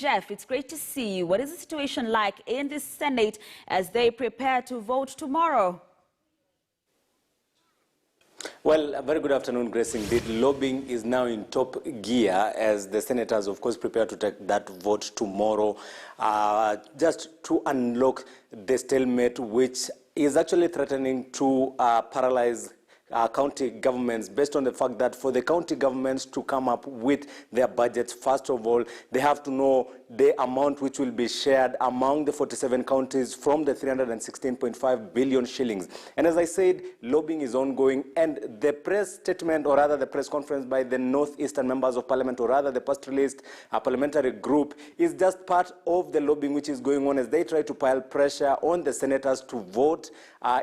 Jeff. It's great to see you. What is the situation like in the Senate as they prepare to vote tomorrow? Well, a very good afternoon, Grace. Indeed, lobbying is now in top gear as the senators, of course, prepare to take that vote tomorrow, just to unlock the stalemate, which is actually threatening to paralyze county governments, based on the fact that for the county governments to come up with their budgets, first of all, they have to know the amount which will be shared among the 47 counties from the 316.5 billion shillings. And as I said, lobbying is ongoing, and the press statement, or rather the press conference by the Northeastern members of parliament, or rather the pastoralist parliamentary group, is just part of the lobbying which is going on as they try to pile pressure on the senators to vote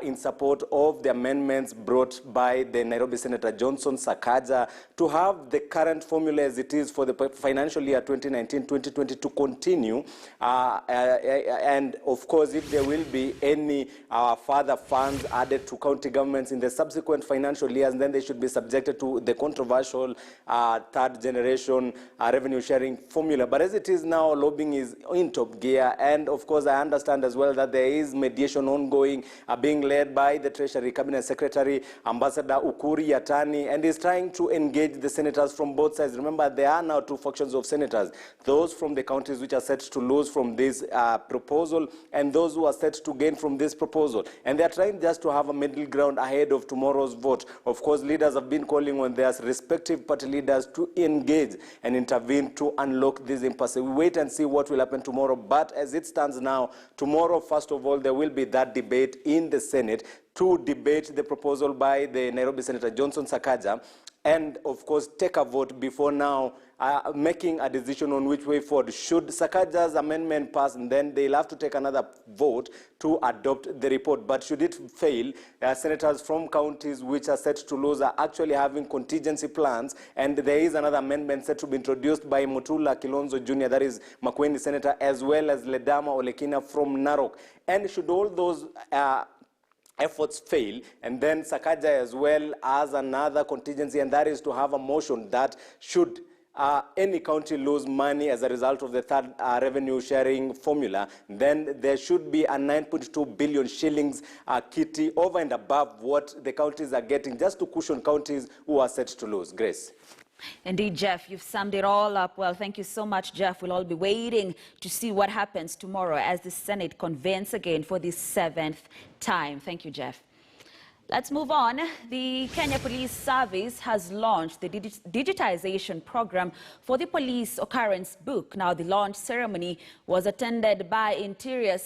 in support of the amendments brought by the Nairobi Senator Johnson Sakaja to have the current formula as it is for the financial year 2019-2020 to continue. And of course, if there will be any further funds added to county governments in the subsequent financial years, then they should be subjected to the controversial third generation revenue sharing formula. But as it is now, lobbying is in top gear. And of course, I understand as well that there is mediation ongoing, being led by the Treasury Cabinet Secretary, Ambassador Ukuri Yatani, and is trying to engage the senators from both sides. Remember, there are now two factions of senators, those from the counties which are set to lose from this proposal, and those who are set to gain from this proposal. And they're trying just to have a middle ground ahead of tomorrow's vote. Of course, leaders have been calling on their respective party leaders to engage and intervene to unlock this impasse. We wait and see what will happen tomorrow. But as it stands now, tomorrow, first of all, there will be that debate in the Senate to debate the proposal by the Nairobi Senator Johnson Sakaja, and of course take a vote before now making a decision on which way forward. Should Sakaja's amendment pass, and then they'll have to take another vote to adopt the report. But should it fail, senators from counties which are set to lose are actually having contingency plans, and there is another amendment set to be introduced by Mutula Kilonzo Jr., that is Makueni Senator, as well as Ledama Olekina from Narok. And should all those efforts fail, and then Sakaja as well as another contingency, and that is to have a motion that should any county lose money as a result of the third revenue sharing formula, then there should be a 9.2 billion shillings kitty over and above what the counties are getting, just to cushion counties who are set to lose. Grace. Indeed, Jeff, you've summed it all up well. Thank you so much, Jeff. We'll all be waiting to see what happens tomorrow as the Senate convenes again for the 7th time. Thank you, Jeff. Let's move on. The Kenya Police Service has launched the digitization program for the police occurrence book. Now, the launch ceremony was attended by Interior